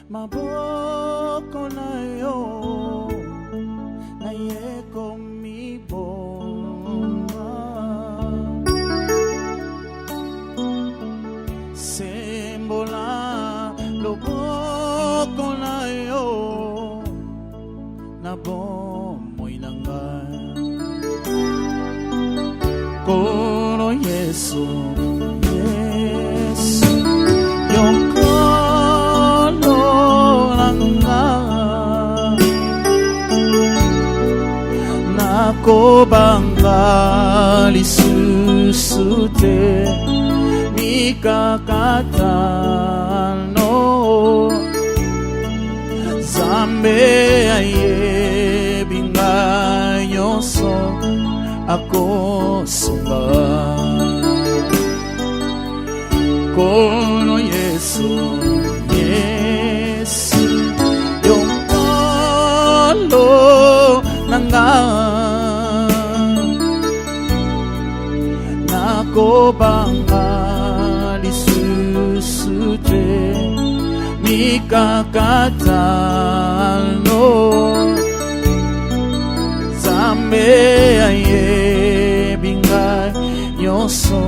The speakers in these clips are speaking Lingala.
maboko na yo na yeko miboma sembola loboko na yo na bomoy na ngai kono Yesu yung kolo lang nga nako bangali susute mikakatano zambe aye bingayo so ako sumba kono Yesu Yesu yung kolo nanga nako bangali susute mikakatano zambe aye bingay yoso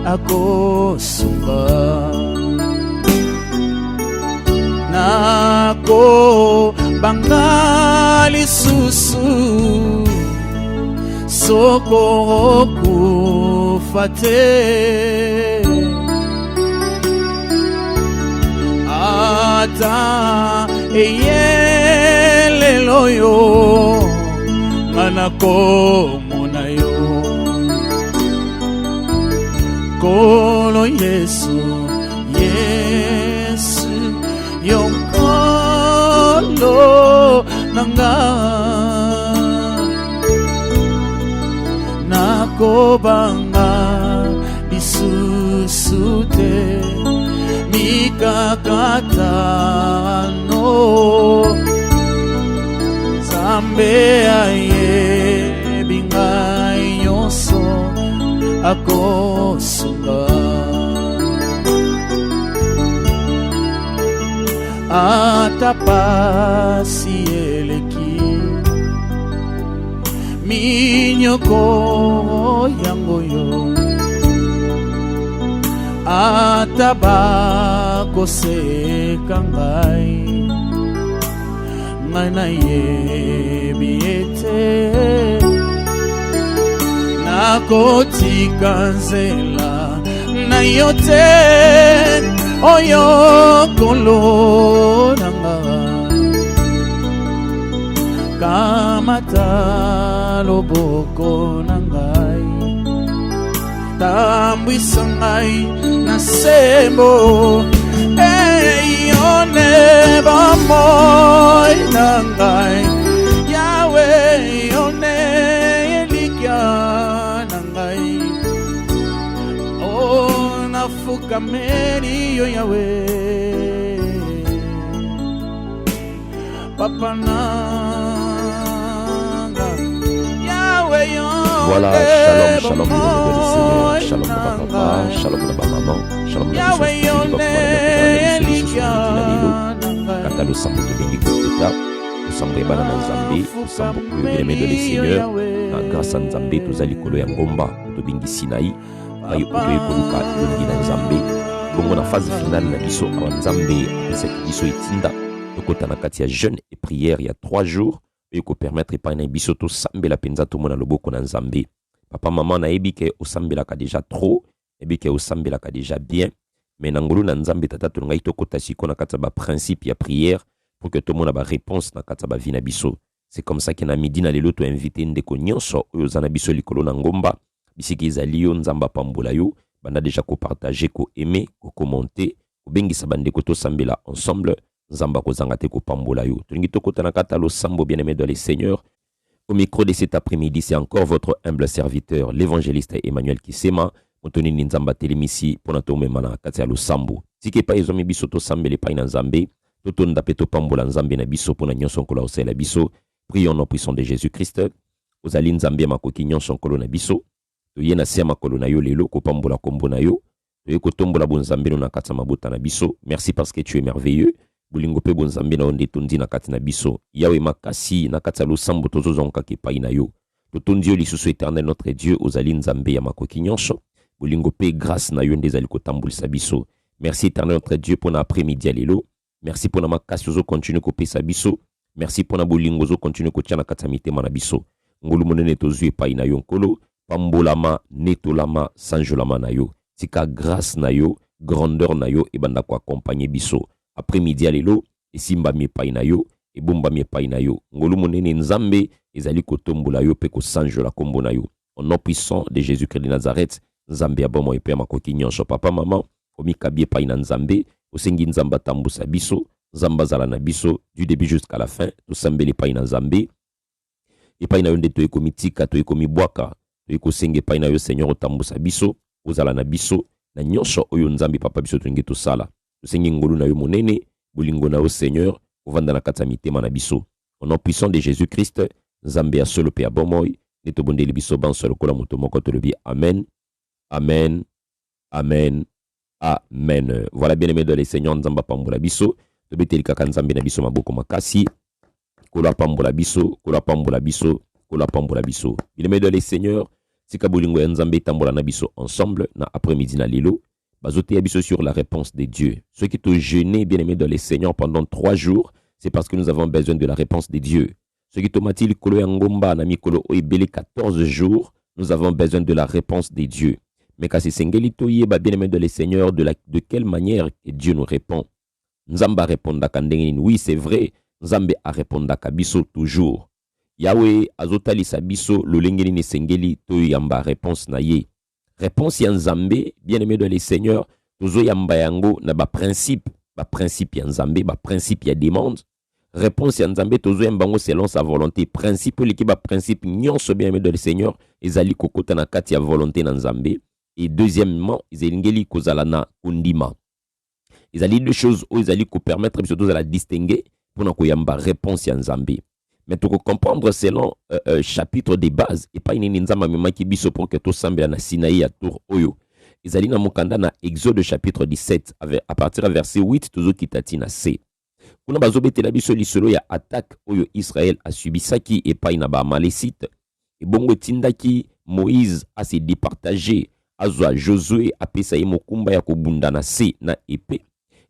ako sumba nako bangali susu soko kufate ata eyeleloyo manako munayo kolo Yesu Yesu yung kolo nanga nako banga disusute mikakatano zambe aye bingay yoso ako sumba atapasi eleki minyoko yango yo atabako sekangai ngana yebiete nakotika nzela na yote oyo kolonanga kamata loboko nangai tambwisa ngai na sembo eyone bamoy nangai Yahweh yone elikya nangai oh nafuka meri yo Yahweh papa nanga Yahweh yo voilà, shalom, shalom, papa, shalom, maman, shalom, Katalo sambo to bengi kuta, sambo ebana na Nzambe, sambo bien-aimé de le Seigneur, grâce à Nzambe tozali kolo ya ngomba to bengi Sinaï, ayo oyo koluka longi na Nzambe, bongo na phase finale na biso awa Nzambe esaki biso etinda, tokota na kati ya jeûne et prière il y a 3 jours, oyo ko permettre pa na biso to sambela penza to mona loboko na Nzambe. Papa maman na yebi ke osambelaka déjà trop, yebi ke osambelaka déjà bien, mais nangolo na Nzambe tata to ngai to kota siko na kata ba principe ya prière pour que tout le monde a ba réponse na kata ba vie na biso. C'est comme ça que na midi na lelo to invité ndeko nyonso oyo za na biso likolo na ngomba bisiki ezali yo Nzamba pambola yo banda déjà ko partager ko aimer ko commenter ko bengisa bandeko to sambela ensemble Nzamba ko zanga te ko pambola yo. To ngi to kota na kata lo sambo bien-aimé dans les seigneurs. Au micro de cet après-midi, c'est encore votre humble serviteur, l'évangéliste Emmanuel Kisema. Motoni Nzamba telemisi pona to memana kati ya losambo. Tike pa ezomi biso to sambele pa ina Nzambe, to tonda pe to pambola Nzambe na biso pona nyonso kola osela biso. Prions au puissant de Jésus-Christ. Ozali Nzambe makoki nyonso kola na biso. To yena sia makolo na yo lelo ko pambola kombo na yo. To yeko tombola bon Nzambe na kati mabota na biso. Merci parce que tu es merveilleux. bolingo pe bonzambe na onde tondi na kati na biso yawe makasi na kati ya losambo tozozonga kepai na yo totondi yo lisusu éternel notre Dieu ozali nzambe ya makoki nyonso bolingo pe grâce na yo nde ezali kotambulisa biso. Merci éternel notre Dieu pour na après-midi ya lelo. Merci pour na makasi ozo continue kopesa biso. Merci pour na bolingo ozo continue kotia na kati ya mitema na biso. Ngolu monene tozwi epai na yo nkolo pambolama netolama sanjolama na yo tika grâce na yo grandeur na yo ebanda ko accompagner biso après-midi ya lelo esimba mi epai na yo ebomba mi epai na yo ngolu monene nzambe ezali kotombola yo pe kosanjola kombo na yo au nom puissant de Jésus-Christ de Nazareth nzambe abomo epai makoki nyonso papa maman omikabi epai na nzambe osengi nzamba tambusa biso nzamba zala na biso du début jusqu'à la fin tosambeli epai na nzambe epai na yo nde toyekomi tika toyekomi bwaka toyekosenga epai na yo Seigneur otambusa biso ozala na biso na nyonso oyo nzambe papa biso tolingi tosala tosengi ngolu na yo monene bolingo na yo Seigneur ovanda na kati ya mitema na biso au nom puissant de Jésus-Christ nzambe ya solo pe ya bomoi nde tobondeli biso banso lokola moto moko tolobi amen amen amen amen. Voilà bien aimé dans les Seigneur nzamba pambola biso tobeteli kaka nzambe na biso maboko makasi kola pambola biso kola pambola biso kola pambola biso bien aimé dans les Seigneur tika bolingo ya nzambe tambola na biso ensemble na après-midi na lelo bazote ya biso sur la réponse de Dieu. Ceux qui t'ont jeûné bien aimé dans les Seigneur pendant 3 jours c'est parce que nous avons besoin de la réponse de Dieu. Ceux qui t'ont mati likolo ya ngomba na mikolo oibele 14 jours nous avons besoin de la réponse de Dieu. Mais quand c'est sengeli toyeba bien aimé dans les Seigneur de quelle manière que Dieu nous répond. Nzamba répondra kandengeni oui c'est vrai nzambe a répondaka biso toujours. Yahweh azotalisa biso lolengeni ne sengeli toyamba réponse na ye. Réponse ya nzambe bien aimé dans les Seigneur tozo yamba yango na ba principe ya nzambe ba principe ya demande. Réponse ya nzambe tozo yamba yango selon sa volonté. Principe liki ba principe nyonso bien aimé dans les Seigneur ezali kokota na kati ya volonté na nzambe. Et deuxièmement ezali kozala na kondima. Ezali deux choses où ezali ko permettre biso toza la distinguer pour na koyamba réponse ya nzambe. Mais tu comprendre selon chapitre de base et pas une nzamba memaki biso pour que to sambela na Sinaï ya tour oyo. Ezali na mokanda na Exode chapitre 17 à partir du verset 8 tozo kitati na C. Kuna bazobetela biso lisolo ya attaque oyo Israël a subisaki et pas na ba Amalécite. Et bongo tindaki Moïse a se départager azwa Josué apesa ye mokumba ya kobunda na se na épée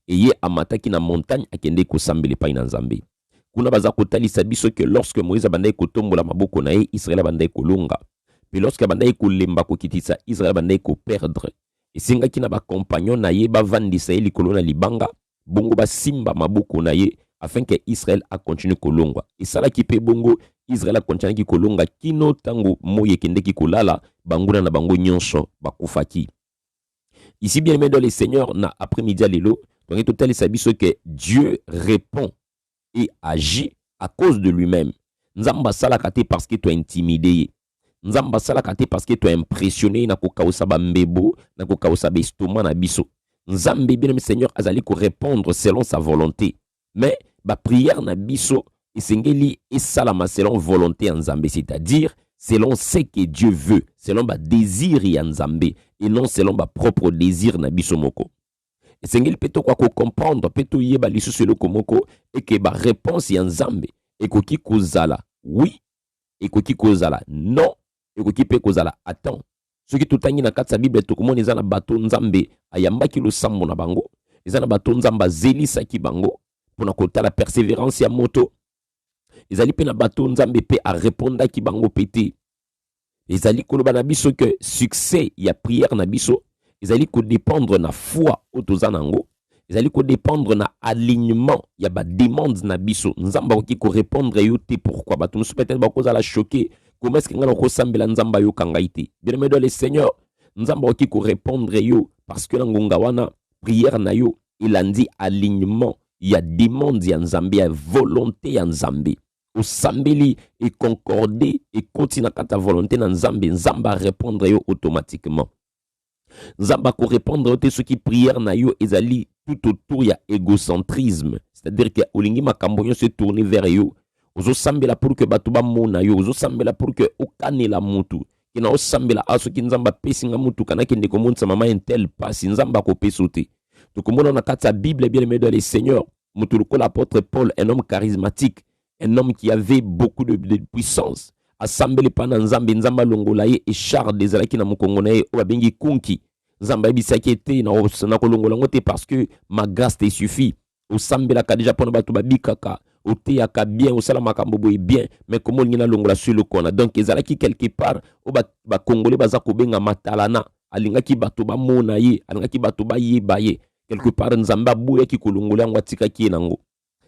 et ye amataki na montagne akende ko sambela pa na nzambe. Kuna baza kotalisa biso que lorsque Moïse abandai kotombola maboko na ye Israël abandai kolonga. Puis lorsque abandai kolemba kokitisa Israël abandai ko perdre. Et singaki na ba compagnon na ye bavandisa ye likolo na libanga bongo ba simba maboko na ye afin que Israël a continué kolongwa. Et sala ki pe bongo Israël a continué ki kolonga kino tango moye kende ki kolala banguna na bango nyonso bakufaki. Ici bien aimé dans les Seigneurs na après-midi lelo donc total sabiso que Dieu répond et agit à cause de lui-même. Nzamba sala kate parce que tu es intimidé. Nzamba sala kate parce que tu es impressionné na kokausa ba mbebo na kokausa ba estomac na biso. Nzambe bien aimé Seigneur azali ko répondre selon sa volonté. Mais ba prière na biso esengeli esalama selon volonté ya Nzambe, c'est-à-dire selon ce que Dieu veut, selon ba désir ya Nzambe et non selon ba propre désir na biso moko. Esengeli peto kwa ko comprendre peto yeba lisusu eloko moko et que ba réponse ya Nzambe ekoki kozala oui, ekoki kozala non, ekoki pe kozala attends. Ce qui totangi na katsa Bible to komona eza na bato Nzambe ayambaki losambo na bango, eza na bato Nzamba zelisaki bango pona kotala persévérance ya moto. Ezali pe na bato Nzambe pe a répondre ki bango pété. Ezali koloba na biso que succès ya prière na biso ezali ko dépendre na foi otozanango. Ezali ko dépendre na alignement ya ba demande na biso. Nzamba ko ki ko répondre yo te pourquoi bato musu peut-être ba ko zala choqué. Comment est-ce que ngana ko sambela Nzamba yo kangaite. Bien aimé dans le Seigneur, Nzamba ko ki ko répondre yo parce que ngonga wana prière na yo ilandi alignement ya demande ya Nzambe ya volonté ya Nzambe. Au sambeli et concorder et continuer à ta volonté dans Nzambe, Nzamba répondre yo automatiquement. Nzamba ko répondre au ce qui prière na yo ezali tout autour ya égocentrisme, c'est-à-dire que olingi makambo yo se tourner vers yo. Ozo sambela pour que bato ba mona yo, ozo sambela pour que okanela mutu. Kina o sambela aso ki Nzamba pesinga mutu kana kende ko monsa mama intel pasi Nzamba ko pesote. Donc, comme on a la Bible bien aimé dans les Seigneurs, Mutuluko l'apôtre Paul, un homme charismatique, un homme qui avait beaucoup de puissance. Assemblé pendant Nzambe, Nzamba Longolaye et Charles des Alaki na Mukongonaye, Oabengi Kunki. Nzamba Bisakete, na Kolongolangote parce que ma grâce te suffit. Osambe la kadija pona batu babikaka. Ote yaka bien, osala kambobo est bien, mais comment l'ina longola sur le kona. Donc, ezalaki quelque part, o ba Congolais baza kobenga matalana, alingaki bato ba mona ye, alingaki bato ba ye baye. Quelque part, Nzamba bouya ki kolongola ngwatika ki nango.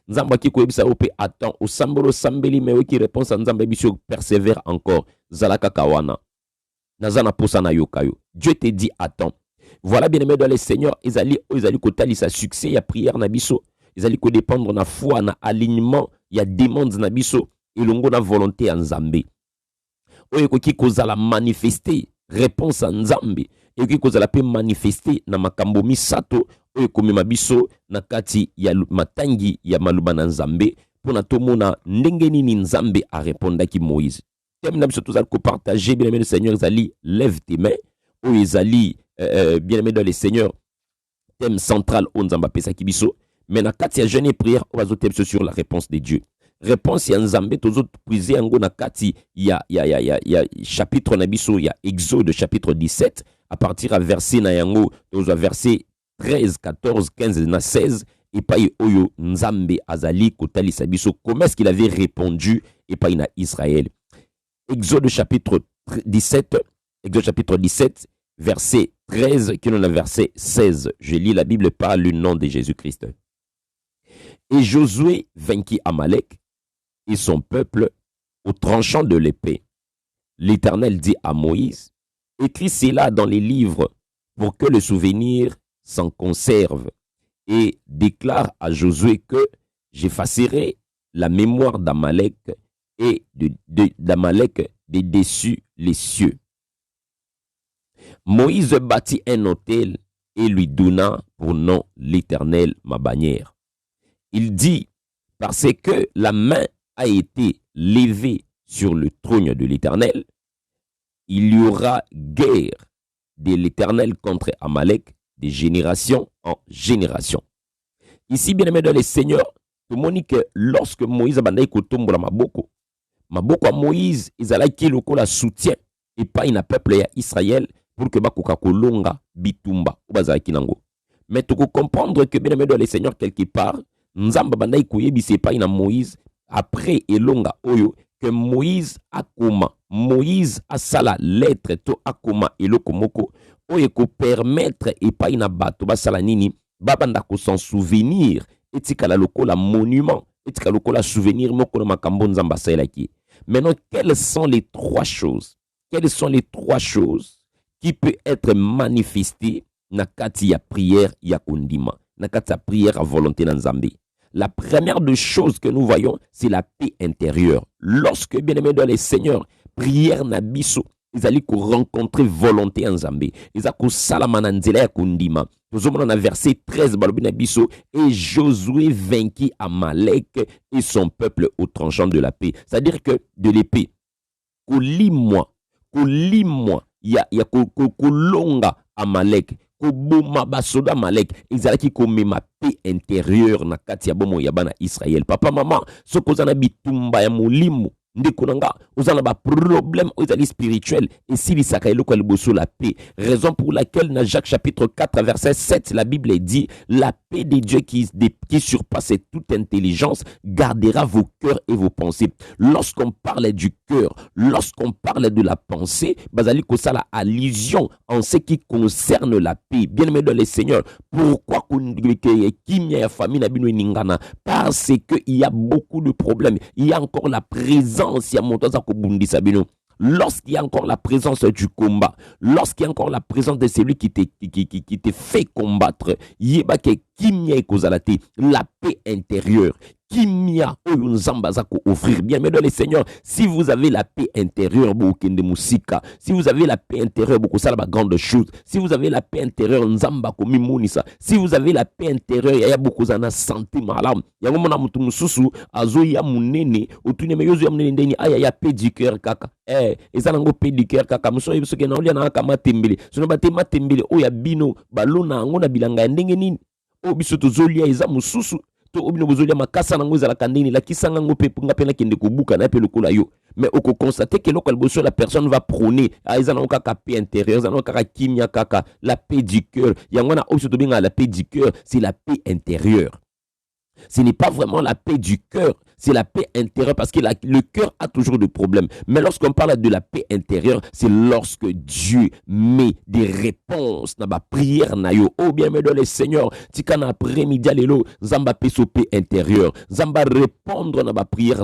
Nzamba ki koyebisa ope attends, osambolo sambeli mewe ki réponse à Nzamba bisho persévère encore. Zalaka kawana. Nazana posana yokayo. Dieu te dit attends. Voilà bien aimé dans les seigneurs, ezali kotali sa succès ya prière na biso. Ils allaient dépendre na foi, na alignement, il y a demande na biso et longo na volonté en Nzambe. Oye ko ki kozala manifester réponse en Nzambe et ki kozala pe manifester na makambo misato oye ko mema biso na kati ya matangi ya maluba na Nzambe pona tomona ndenge nini Nzambe a répondre ki Moïse. Thème na biso tozali ko partager bien aimé le Seigneur ezali lève tes mains oye ezali bien aimé dans les seigneurs thème central o Nzamba pesa ki biso. Mais na kati ya jeûne et prière, on va zoter sur la réponse de Dieu. Réponse ya Nzambe tozo puiser yango na kati ya chapitre na biso ya Exode chapitre 17 à partir à verset na yango tozo verset 13, 14, 15 na 16 et pa oyo Nzambe azali kotalisa biso comment est-ce qu'il avait répondu et pa na Israël. Exode chapitre 17 verset 13 qui est le verset 16. Je lis la Bible par le nom de Jésus-Christ. Et Josué vainquit Amalek et son peuple au tranchant de l'épée. L'Éternel dit à Moïse, écris cela dans les livres pour que le souvenir s'en conserve et déclare à Josué que j'effacerai la mémoire d'Amalek et d'Amalek de dessus les cieux. Moïse bâtit un autel et lui donna pour nom l'Éternel ma bannière. Il dit, parce que la main a été levée sur le trône de l'Éternel, il y aura guerre de l'Éternel contre Amalek de génération en génération. Ici, bien aimé dans les seigneurs, tout le monde dit que lorsque Moïse a bandé kotombola maboko à Moïse, ils allaient qui le soutien et pas un peuple ya Israël pour que bakoka kolonga bitumba ou bazaki nango. Mais tu peux comprendre que bien aimé dans les seigneurs quelque part, Nzamba bandai koyebise pa ina Moïse après elonga oyo que Moïse akoma Moïse asala lettre to akoma eloko moko oyo ko permettre et pa ina bato basala nini babanda ko s'en souvenir etikala lokola monument etikala lokola souvenir moko na makambo Nzamba salaki. Maintenant quelles sont les trois choses qui peut être manifestées na kati ya prière ya kondima na kati ya prière à volonté na Nzambe. La première des choses que nous voyons, c'est la paix intérieure. Lorsque, bien aimé dans les seigneurs, prière na biso, ils allaient rencontrer volonté en Nzambe. Ils allaient salamananzela ya kundima. Nous avons dans verset 13, balobina biso, et Josué vainquit Amalek et son peuple au tranchant de la paix. C'est-à-dire que de l'épée, kolima, ya kolonga Amalek. Koboma basoda Malek ezalaki komema paix intérieure na kati ya bomo ya bana Israël. Papa maman sokozana bitumba ya molimo ndeko nanga ozana ba problème ezali spirituel et si lisaka eloko liboso la paix. Raison pour laquelle dans Jacques chapitre 4 verset 7 la Bible dit la paix de Dieu qui surpasse toute intelligence gardera vos cœurs et vos pensées. Lorsqu'on parle du cœur, lorsqu'on parle de la pensée, bazali kosala allusion en ce qui concerne la paix. Bien aimé dans les seigneurs, pourquoi kimia ya famille na bino ningana? Parce que il y a beaucoup de problèmes. Il y a encore la présence lorsqu'il y a encore la présence du combat, lorsqu'il y a encore la présence de celui qui te fait combattre, la paix intérieure. Kimia offrir bien mais dans les seigneurs si vous avez la paix intérieure si vous avez la paix intérieure grande chose si vous avez la paix intérieure nzamba komi monisa si vous avez la paix intérieure ya beaucoup zana santé malam ya mona mutu mususu azo ya munene otune meyozo ya munene ndeni aya ya paix du cœur kaka ezana ngo paix du cœur kaka muso yebiso ke na olia na kama tembele sono batema tembele o ya bino balona ngo na bilanga ndenge nini o biso tozolia eza mususu marteau obino bozolia makasa nango za la kandini la kisanga ngo pe nga pe na kende kobuka na pe lokola yo mais oko constater que local bosso la personne va prôner aiza na kaka paix intérieure za na kaka kimia kaka la paix du cœur yangona opso to binga la paix du cœur c'est la paix intérieure. Ce n'est pas vraiment la paix du cœur, c'est la paix intérieure parce que le cœur a toujours des problèmes. Mais lorsqu'on parle de la paix intérieure, c'est lorsque Dieu met des réponses dans la prière. Oh bien, mais dans le Seigneur, si quand après-midi, Zamba paix sur paix intérieure, Zamba répondre dans la prière.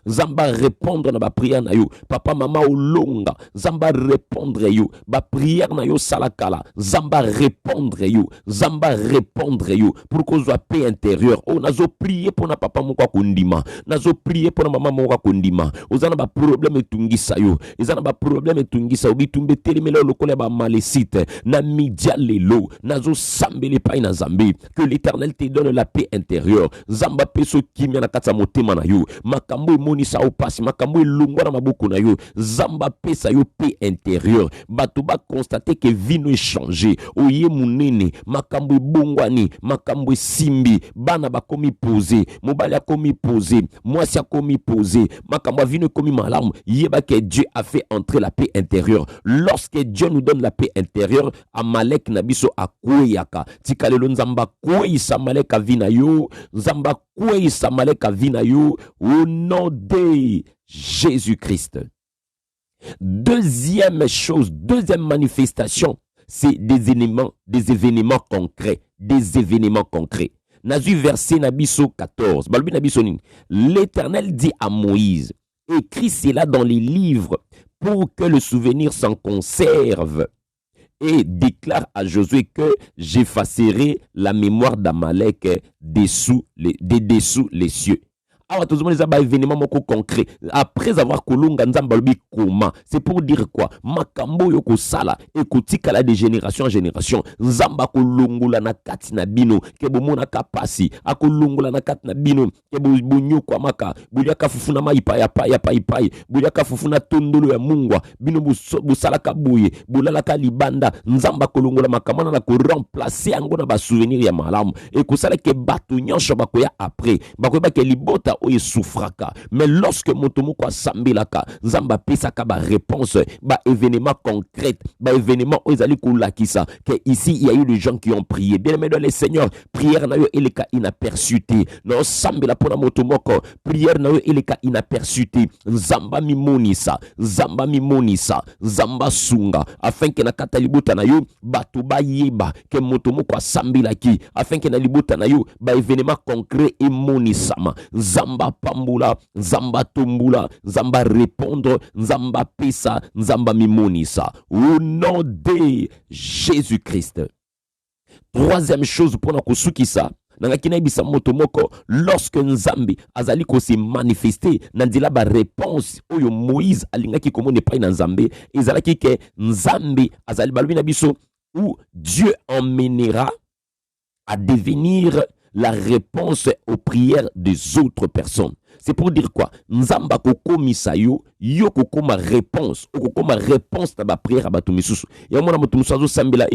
Zamba répondre dans la prière. Papa, maman, ou longa, Zamba répondre yo, ba prière na yo salakala, Zamba répondre yo, pour qu'on soit paix intérieure. Oh, nazo prier pour na papa moko kondima, nazo prier pour na maman moko kondima. Ozana ba problème etungisa yo, ezana ba problème etungisa yo bitumbe telemelo lokola ba malécite na midia lelo, nazo sambele pa ina zambi, que l'Éternel te donne la paix intérieure. Zamba peso kimia na kata motema na yo, makambo moni sa opasi, makambo lungwa na maboko na yo, Zamba pesa yo paix intérieure. Bato ba constater que vie no changer. Oye munene, makambo bongwani, makambo simbi, bana ba komi posé, mobali a komi posé, moi si a komi posé, makambo vino komi malamu, yeba que Dieu a fait entrer la paix intérieure. Lorsque Dieu nous donne la paix intérieure, Amalek nabiso akweyaka, tikalelo nzamba kwey samalek avina yo, nzamba kwey samalek avina yo, au nom de Jésus-Christ. Deuxième chose, deuxième manifestation, c'est des événements concrets, Nazu verset Nabiso 14. L'Éternel dit à Moïse, écris cela dans les livres pour que le souvenir s'en conserve, et déclare à Josué que j'effacerai la mémoire d'Amalek dessous les cieux. Événement concret après avoir kolonga nzamba lobi koma, c'est pour dire quoi? Makambo yoko sala ekotikala de génération en génération, nzamba kolongola na kati na bino ke bomona kapasi akolongola na kati na bino ke bonyo kwa maka buliaka fufuna maipa ya pai buliaka fufuna tondolo ya mungwa bino busalaka buye bulalaka libanda, nzamba kolongola makamana na ko remplacer yango na ba souvenir ya malamu ekosala ke bato nyonso bakoya après bakoyeba ke libota oye souffraka. Mais lorsque motomoko sambilaka, nzamba pesaka ba réponse, ba événement concret, ba événement ozali kulakisa que ici il y a eu des gens qui ont prié. Bien aimé dans le Seigneur, prière na yo eleka inaperçuté. Non sambila pona motomoko, prière na yo eleka inaperçuté. Nzamba mimonisa, nzamba sunga afin que na kata libota na yo bato ba yeba que motomoko sambilaki afin que na libota na yo ba événement concret et monisama. Nzamba pambula, nzamba tombula, nzamba répondre, nzamba pesa, nzamba mimonisa. Au nom de Jésus-Christ. Troisième chose pour nous sukisa. Nangakina ibisa motomoko, lorsque nzambi azali ko se manifester nandila ba réponse oyo Moïse alingaki komone pa na nzambe ezalaki ke nzambi azali balbi na biso où Dieu emmènera à devenir la réponse aux prières des autres personnes. C'est pour dire quoi? Nzamba koko misayo, yo koko ma réponse, koko ma réponse ta ba prière ba tumisusu. Ya mona mutumusu azo sambela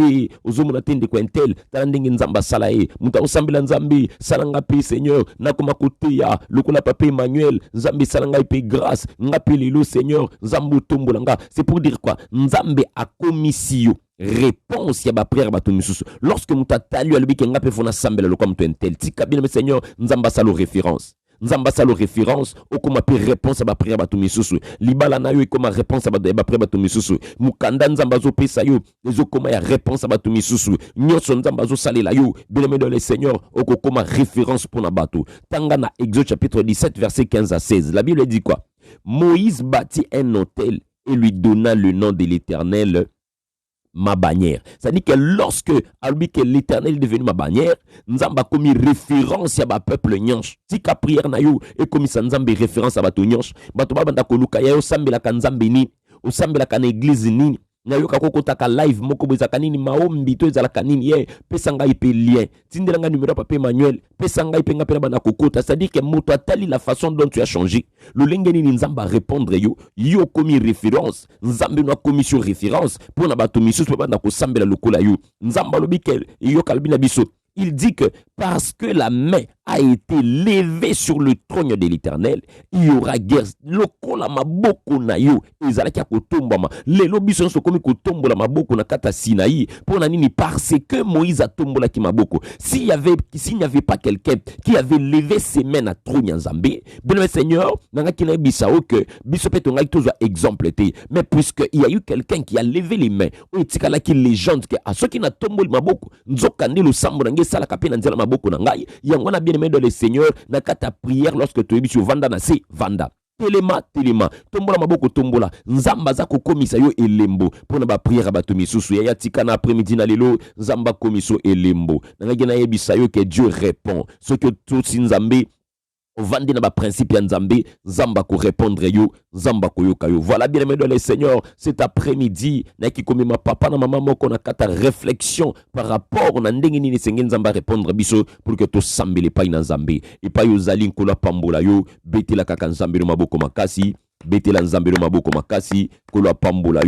ozo mona tende ko entel, talandenge nzamba sala muta osambela nzambi, salanga pe Seigneur, na koma kote ya lokola papa Emmanuel, nzambi salanga pe grâce, ngape lelo Seigneur, nzambo tombolanga. C'est pour dire quoi? Nzambe akomisiyo réponse ya ba prière ba tumisusu. Lorsque mutatali alobi ke ngape fona sambela lokwa muto entel, tika bien le Seigneur, nzamba salo référence. Nzamba salo référence au comme appelle réponse à ba prière ba tumisusu. Libala na yo comme réponse à ba prière ba tumisusu. Mukanda nzamba zo pesa yo, ezo comme ya réponse à ba tumisusu. Nyoso nzamba zo salela yo, bien dans le Seigneur, au comme référence pour na bato. Tanga na Exode chapitre 17 verset 15 à 16. La Bible dit quoi? Moïse bâtit un autel et lui donna le nom de l'Éternel, ma bannière. Ça dit que lorsque albi que l'Éternel est devenu ma bannière, nzamba commis référence à ba peuple nyonch. Si ka prière na yo et commis nzamba référence à ba to nyonch, ba to ba banda ko luka ya yo sambela ka nzambe ni, o sambela ka na église ni. Na yo ka koko taka live moko boza kanini maombi to ezala kanini ye pesanga ipe lien tindela nga numéro papa Emmanuel pesanga ipe nga pena bana kokota. C'est-à-dire que moto atali la façon dont tu as changé le lengeni ni nzamba répondre yo komi référence, nzambe no commission référence pour na bato misus papa na ko sambela lokola yo nzamba lobi ke yo kalbi na biso il dit que parce que la main a été levée sur le trône de l'Éternel, il y aura guerre. Lokola maboko na yo ezalaki kotombama. Lelo biso nso komi kotombola maboko na kata Sinaï. Pour nini parce que Moïse a tombola ki maboko. S'il n'y avait pas quelqu'un qui avait levé ses mains à trône en Zambie, bien le Seigneur, nanga kina bisao que biso peto ngai tozo exemple te. Mais puisque il y a eu quelqu'un qui a levé les mains, on tikala ki légende que à ceux qui na tomboli maboko, nzokande lo sambo na ngai sala kapena nzela maboko na ngai. Yango na bien aimé de le Seigneur, na kata prière lorsque tu es biso vanda na se vanda. Telema tombola maboko tombola nzamba za kokomisa yo elembo pona ba prière ba tomisusu ya tika na après-midi na lelo nzamba komiso elembo nanga na yebisa yo que Dieu répond ce que tout nzambe vandi na ba principe ya nzambe nzamba ko répondre yo nzamba ko yoka yo. Voilà bien aimé de le Seigneur, cet après-midi na ki komi ma papa na maman moko na kata réflexion par rapport na ndenge nini senge nzamba répondre biso pour que to sambele pa ina nzambe et pa yo zali nkola pambola yo betela kaka nzambe no maboko makasi betela nzambe no maboko makasi kola pambola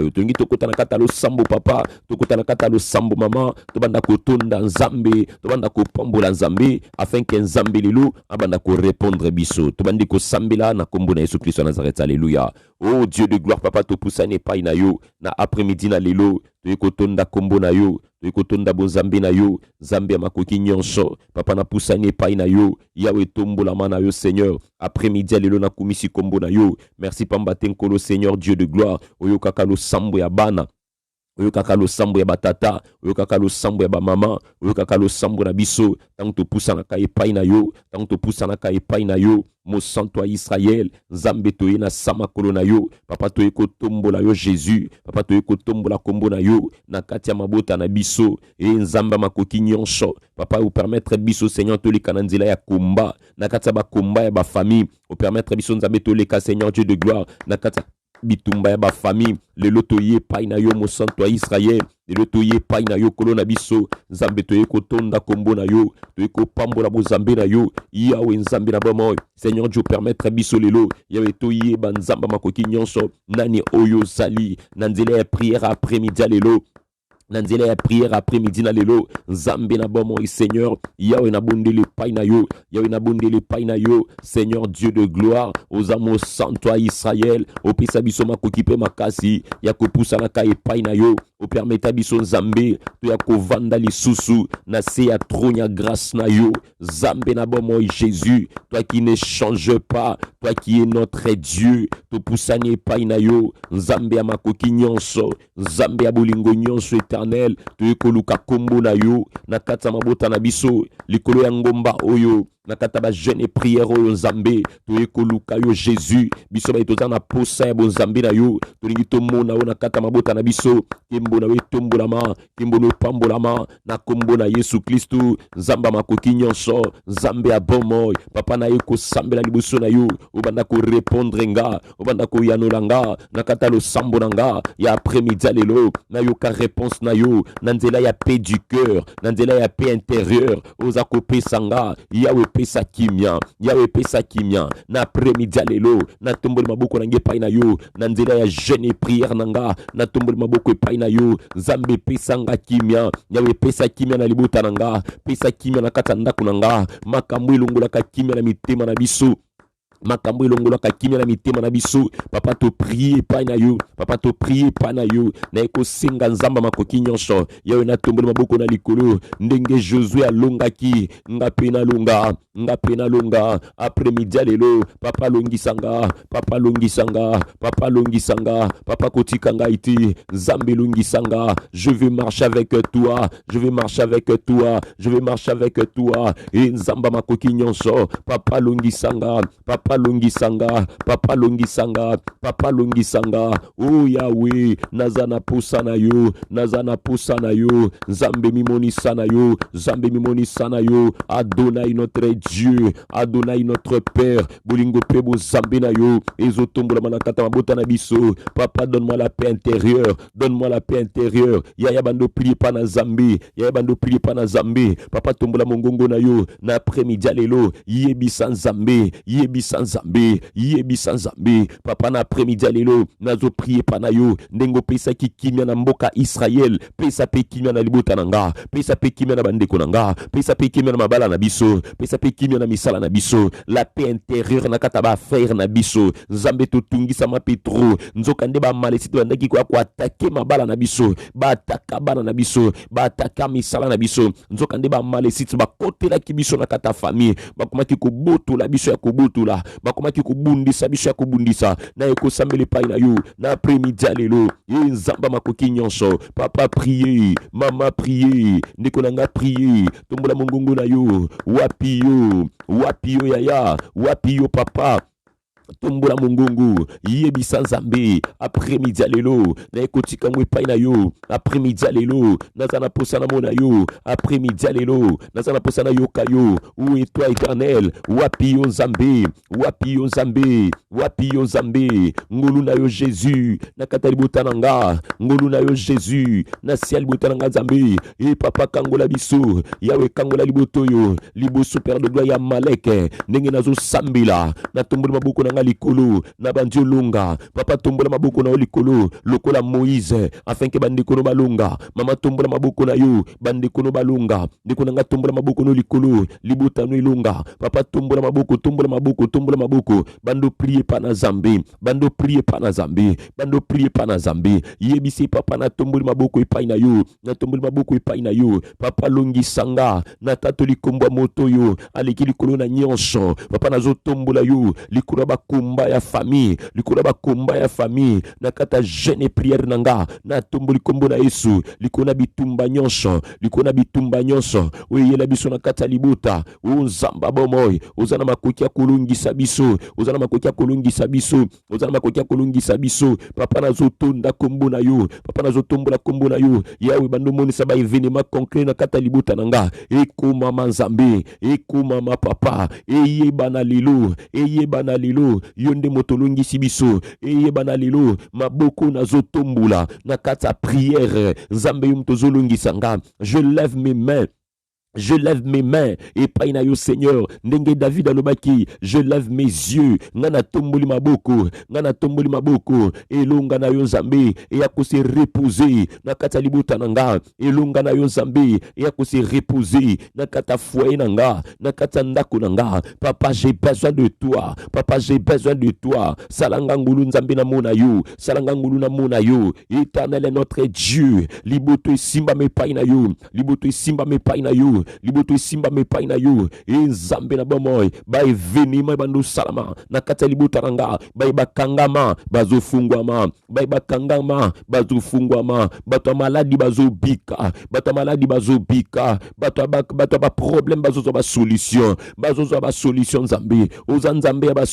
yo tongi tokota na kata lo sambo papa tokota na kata lo sambo mama tobanda kotonda nzambe tobanda ko pambola nzambe afin que nzambe lelo abanda ko répondre biso tobandi ko sambela na kombo na Yesu Christ Nazareth. Alléluia. Oh Dieu de gloire papa to poussane pa ina yo na après-midi na lelo tokotonda kombo na yo tokotonda bonzambe na yo nzambe ya makoki nyonso papa na poussane pa ina yo yawe tombola mana yo Seigneur après-midi lelo na kumisi kombo na yo. Merci pamba tenkolo Seigneur Dieu de gloire oyo kaka lo sambo ya bana oyo kaka lo sambo ya batata oyo kaka lo sambo ya bamama oyo kaka lo sambo na biso tango topusana ka epai na yo tango topusana ka epai na yo mo santo ya Israël nzambe toye na sama kolo na yo papa toye kotombola yo Jésus papa toye kotombola kombo na yo na kati ya mabota na biso e nzamba makoki nyonso papa ou permettre biso Seigneur toleka na nzela ya komba na kati ya bakomba ya bafamille ou permettre biso nzambe toleka Seigneur Dieu de gloire na kati ya bitumba ya ba famille lelo toye pai na yo mo santo ya Israël lelo toye pai na yo kolo na biso nzambe toye kotonda kombo na yo toye kopambola bozambe na yo yawe nzambe na bomo Seigneur Dieu permettre biso lelo yawe toye ba nzamba makoki nyonso nani oyo zali na nzela ya prière après-midi lelo na nzela ya prière après-midi na lelo nzambe na bomo Seigneur yawe na bondele pai na yo yawe na bondele pai na yo Seigneur Dieu de gloire ozamo santo ya Israël opesa biso makoki pe makasi ya kopusa na ka epai na yo o permeta biso nzambe to ya kovanda lisusu na se ya trône ya grâce na yo nzambe na bomo Jésus toi qui ne change pas toi qui es notre Dieu to pusani epai na yo nzambe ya makoki nyonso nzambe ya bolingo nyonso éternel to ekoluka kombo na yo na kata mabota na biso likolo ya ngomba oyo na kata ba jeune prière oyo nzambe to ekoluka yo Jésus biso ba etoza na posa ya bonzambe na yo to lingi to mona o na kata mabota na biso kimbo na we tombolama kimbo no pambolama na kombo na Yesu Kristo nzamba makoki nyonso nzambe ya bomoy papa na eko sambela liboso na yo obanda ko répondre nga obanda ko yanola nga na kata lo sambo na nga ya après-midi lelo na yo ka réponse na yo na nzela ya paix du cœur na nzela ya paix intérieure oza ko pesa nga yawe pesa kimia yawe pesa kimia na après-midi lelo na tomboli maboko na nge pai na yo na nzela ya jeune prière nanga na tomboli maboko pai na yo nzambe pesa nga kimia yawe pesa kimia na libota nanga pesa kimia na kata ndako nanga makambo elongolaka kimia na mitema na biso makambo elongolaka kimia na mitema na biso papa to prier pa na yo papa to prier pa na yo na ekosenga nzamba makoki nyonso yawe na tomboli maboko na likolo ndenge Josué alongaki nga pe na longa après-midi lelo papa longisanga papa kotikanga iti nzambe longisanga je vais marcher avec toi et nzamba makoki nyonso papa longisanga oh Yahweh nazana posa na yo nzambe mimoni sana yo Adonai notre Dieu Adonai notre Père bolingo pe bo zambe na yo ezotombola manakata mabota na biso papa donne-moi la paix intérieure yaya bando plie pa na zambe papa tombola mongongo na yo na après-midi lelo yebisa yebisa nzambe papa na après-midi lelo nazo prier pana yo ndengo pesa ki kimia na mboka Israël pesa pe kimia na libota nanga pesa pe kimia na bandeko nanga pesa pe kimia na mabala na biso pesa pe kimia na misala na biso la paix intérieure na kata ba faire na biso nzambe totungisa ma petro nzoka nde ba malesite bandaki kwa attaquer mabala na biso ba ataka bana na biso ba ataka misala na biso nzoka nde ba malesite ba kotela ki biso na kata famille bakomaki kobotula biso ya kobotula bakomaki kobundisa biso ya kobundisa na ekosambeli pai na yo na après-midi lelo nzamba makoki nyonso papa prier mama prier ndeko nanga prier tombola mongongo na yo wapi yo yaya wapi yo papa tombola mongongo yebisa nzambe après-midi lelo na ekotika mwe pai na yo après-midi lelo nazana posa na mona yo après-midi lelo nazana posa na yoka yo où est toi éternel wapi yo nzambe ngolu na yo Jésus na kata libota nanga ngolu na yo Jésus na sia libota nanga nzambe e papa kangola biso yawe kangola liboto yo liboso père de gloire ya maleke ndenge nazo sambila na tombola maboko na likolo na bandio longa papa tombola maboko na likolo lokola Moïse afin que bandeko no balonga mama tombola maboko na yo bandeko no balonga ndeko nanga tombola maboko no likolo libota no ilonga papa tombola maboko bando prier pa na Zambe yebisi papa na tomboli maboko epai na yo papa longi sanga na tato likombo moto yo aleki likolo na nyonso papa nazo tombola yo likolo bakomba ya famille na kata jeune prière nanga na tomboli kombo na Yesu likolo na bitumba nyonso oyela biso na kata libota nzamba bomoy ozana makoki ya kolongisa biso papa nazo tonda kombo na yo papa nazo tombola kombo na yo yawe bando monisa ba événement concret na kata libota nanga ekoma manzambe ekoma ma papa eyeba na lelo yonde motolongisi biso eyeba na lelo maboko nazo tombola na kata prière nzambe yum tozolongisa nga je lève mes mains et paï na yo Seigneur ndenge David alobaki je lève mes yeux ngana tomboli maboko elonga na yo Nzambe et ya ko se reposer na kata libota nanga elonga na yo Nzambe et ya ko se reposer na kata foyer nanga na kata ndako nanga papa j'ai besoin de toi salanga ngulu Nzambe na mona yo Éternel est notre Dieu liboto simba me paï na yo liboto simba me paï na yo Nzambe na bomoy ba evenima bando salama na kata libota nanga ba bakangama bazofungwama bato maladi bazobika bato ba problème bazozo ba solution Nzambe oza Nzambe ya ba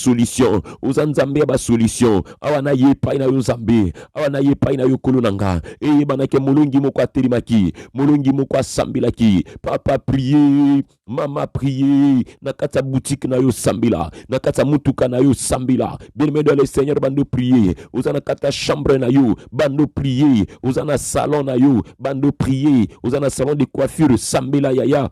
solution awa na ye paï na yo Nzambe awa na ye paï na yo kolonanga eyeba ke molongi moko atelimaki molongi moko asambilaki papa prier mama prier na kata boutique na yo sambila na kata mutuka na yo sambila bien-aimé dans le Seigneur bando prier ozana kata chambre na yo bando prier ozana salon na yo bando prier ozana salon de coiffure sambila yaya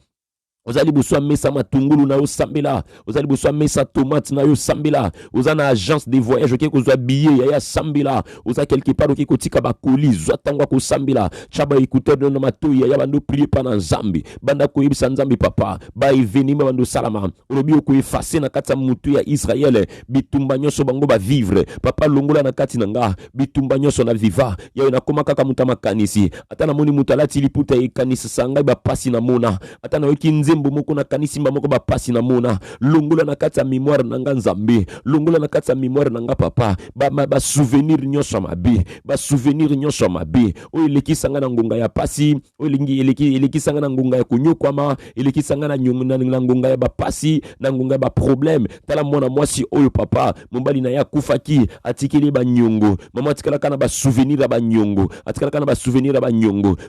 ozali buswa mesa matungulu na yo sambila ozali buswa mesa tomate na yo sambila ozana agence de voyage oke kozwa billet ya sambila oza quelque part oke kotika ba colis zwa tangwa ko sambila chaba écouteur de matoyi ya bando prier pa na Nzambe banda ko yebisa Nzambe papa ba evenima bando salama olobi ko effacer na kati mutu ya Israël bitumba nyonso bango ba vivre papa longola na kati nanga bitumba nyonso na viva ya na koma kaka mutama kanisi ata na moni mutalati liputa e kanisa sanga ba pasi na mona ata na yoki nzembo moko na kanisimba moko ba pasi na mona longola na kati ya mémoire nanga Nzambe longola na kati ya mémoire nanga papa ba souvenir nyonso mabe o elekisanga na ngonga ya pasi o elekisanga na ngonga ya kunyokwama elekisanga na ngonga ya ba pasi na ngonga ya ba problème tala mwana mwasi oyo papa mombali na ya kufaki atikeli ba nyongo mama atikala kana ba souvenir ya ba nyongo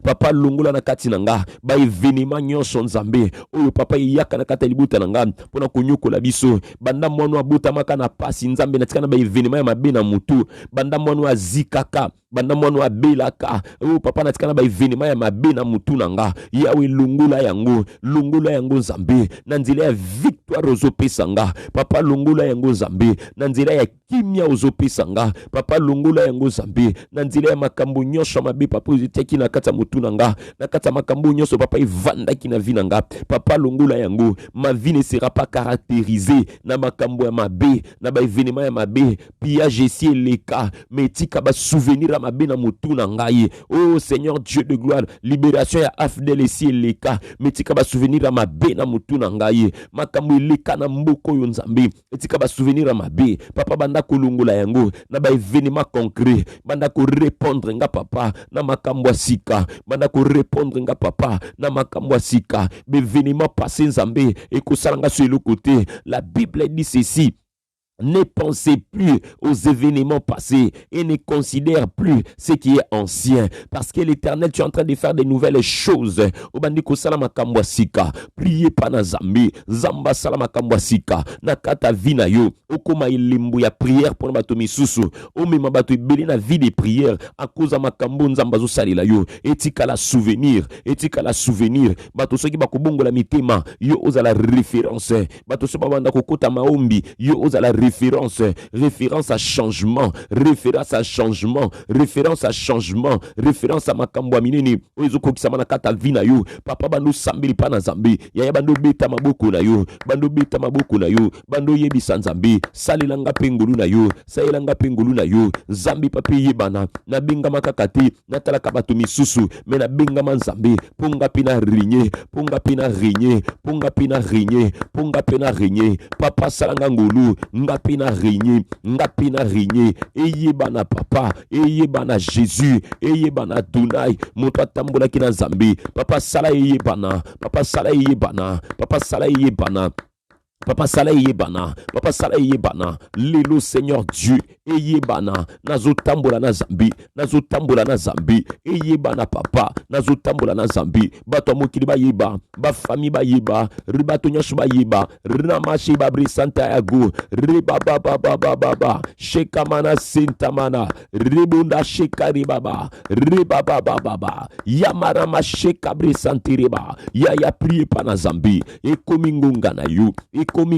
papa longola na kati nanga ba événement nyonso Nzambe oyo papa yaka na kata libuta nanga pona konyokola biso banda mwana abotamaka na pasi Nzambe na tikana ba événement ya mabe na mutu banda mwana azikaka banda mwana abelaka oyo papa na tikana ba événement ya mabe na mutu nanga yawe longola yango Nzambe na nzela ya victoire victoire ozopesa nga papa longola yango nzambe na nzela ya kimia ozopesa nga papa longola yango nzambe na nzela ya makambo nyonso mabe papa ozetiaki na kati ya motu na nga na kati ya makambo nyonso papa evandaki na vi na nga papa longola yango ma vie ne sera pas caractérisée na makambo ya mabe na baevenema ya mabe pillage esi eleka mais tika basouvenir ya mabe na motu na ngai oh Seigneur Dieu de gloire libération ya afdel esi eleka mais tika basouvenir ya mabe na motu na ngai makambo eleka na mboko oyo nzambe tika basouvenir ya mabe papa banda kolongola yango na baevenema concret banda korépondre nga papa na makambo ya sika banda korépondre nga papa na makambo ya sika bevenema passé nzambe ekosala nga so eloko te la Bible dit ceci. Ne pensez plus aux événements passés et ne considère plus ce qui est ancien. Parce que l'Éternel, tu es en train de faire de nouvelles choses. Obandiko salama kambwasika. Priez pas na zambi. Zamba salama kambwasika. Nakata vina yo. Okoma ilimbu ya prière pour bato misusu. Omema bato ibeli na vie de prière. A cause de makambo nzamba zo salila yo. Etika la souvenir. Etika la souvenir. Bato soki bakobongo la mitema. Yo oza la référence. Bato soki babanda kokota maombi. Yo oza la référence à changement, référence à changement, référence à changement, référence à makambo minene oezoko kisama na kata vina yo papa bando sambeli pa na zambi ya bando beta maboko na yo bando beta maboko na yo bando yebisa nzambi salelanga pengulu na yo salelanga pengulu na yo zambi papi yebana na benga makakati na talaka bato misusu me na benga manzambi ponga pina rigné ponga pina rigné ponga pina rigné ponga pina rigné papa salanga ngulu ngapina rigné eyebana papa eyebana Jésus eyebana Dunai moto atambola kina nzambe papa sala eyebana papa sala eyebana papa sala eyebana Papa Sala yebana, Papa Sala yebana, lelo Seigneur Dieu, eyebana, nazotambola na zambi, eyebana papa, nazotambola na zambi, bato mokili ba yeba, ba famille ba yeba, ribato nyosho ba yeba, ramashi ba brisanta yago, riba baba, shekamana sintamana, ribunda shekari baba, riba baba, yamara ma shekabri santiriba, ya priye pa na zambi, ekomingunga na yu, ekomi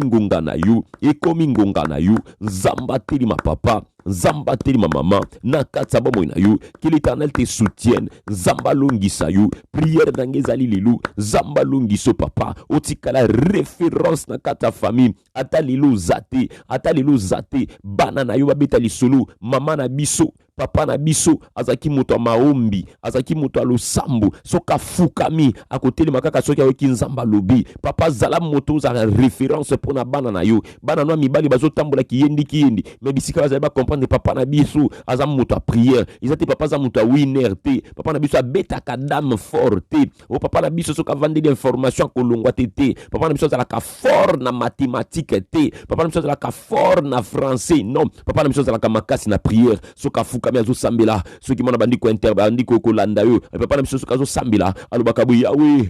ngonga na yu zambateli ma papa zambateli ma maman na katsa bomo na yu que l'Éternel te soutienne zamba longisa yu prière d'angezali lilu zamba longiso papa otikala référence na kata famille ata lilu zate bana na yu babeta lisolo mama na biso papa na biso azaki moto maombi azaki moto losambo soka fukami akoteli makaka soki ayoki nzamba lobi papa zala moto za référence pour na bana na yo bana no mibali bazotambola kiyendi mais bisika bazali ba comprendre papa na biso aza moto prière izate papa za moto winner te papa na biso abeta kadam forte o papa na biso soka vendre d'information kolongwa te papa na biso za la ka fort na mathématique te papa na biso za la ka fort na français non papa na biso za la ka makasi na prière soka kami azo sambela soki mona bandiko bandiko kolanda yo papa na biso soka azo sambela alobaka bo yawe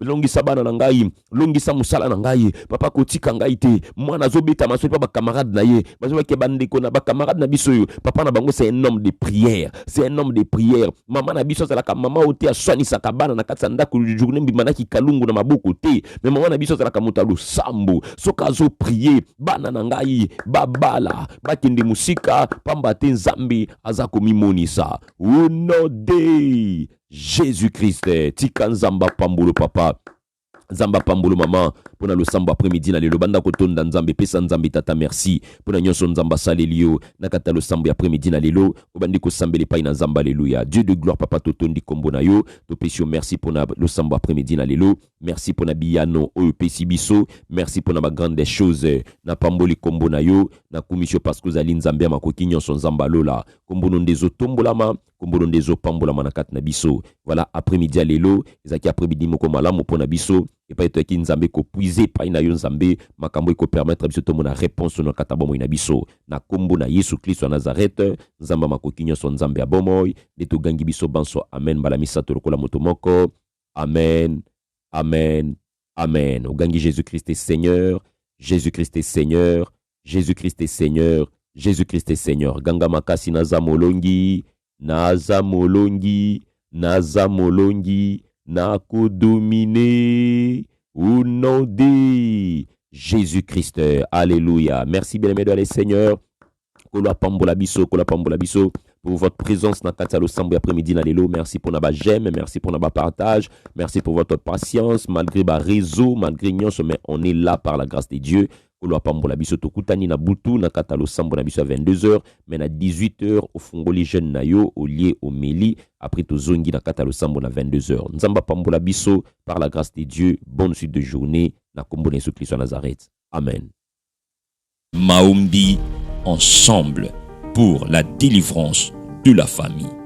longisa bana na ngai longisa musala na ngai papa kotika ngai te mwana azobeta maso pa ba camarade na ye bazo ke bandiko na ba camarade na biso yo papa na bango c'est un homme de prière mama na biso zala ka mama ote aswani saka bana na katsa ndako journée mbimana ki kalungu na maboko te mais mama na biso zala ka mutalo sambo soka azo prier bana na ngai babala bakindi musika pamba Nzambi azako mimonisa au nom de Jésus-Christ tika nzamba pambolo papa Zamba pambolo mama pona lo sambo après-midi na lelo banda kotonda nzambe pesa nzambe tata merci pona nyonso nzamba salelio na kata lo sambo après-midi na lelo obandi ko sambele pa na nzamba alléluia Dieu de gloire papa totondi kombo na yo to pesio merci pona lo sambo après-midi na lelo merci pona biyano o pesi biso merci pona ba grande chose na pamboli kombo na yo na komisio parce que zali nzambe makoki nyonso nzamba lola kombo no ndezo tombolama kombo no ndezo pambolama na kata na biso voilà après-midi à lelo ezaki après-midi moko malamu pona biso et pas être qui nzambe ko puiser pa ina yo nzambe makambo ko permettre biso to mona réponse no katabo mo ina biso na kombo na Yesu Kristo na Nazareth nzamba makoki nyonso nzambe ya bomoy de to gangi biso banso amen bala misato lokola moto moko amen ogangi Jésus-Christ est Seigneur Jésus-Christ est Seigneur Jésus-Christ est Seigneur Jésus-Christ est Seigneur ganga makasi naza molongi na kudomine au nom de Jésus-Christ. Alléluia. Merci bien-aimés dans les Seigneurs. Kola pambola biso pour votre présence dans le samedi après-midi dans l'élo. Merci pour notre j'aime, merci pour notre partage, merci pour votre patience malgré le réseau, malgré nous, mais on est là par la grâce de Dieu. Kola pambola biso to kutani na butu na katalo sambo na biso à 22h, mais à 18h au fongoli jeune nayo au lieu au meli après to zongi na katalo sambo na 22h. Nzamba pambola biso par la grâce de Dieu. Bonne suite de journée na kombo na Jésus Christ à Nazareth. Amen. Maombi ensemble pour la délivrance de la famille.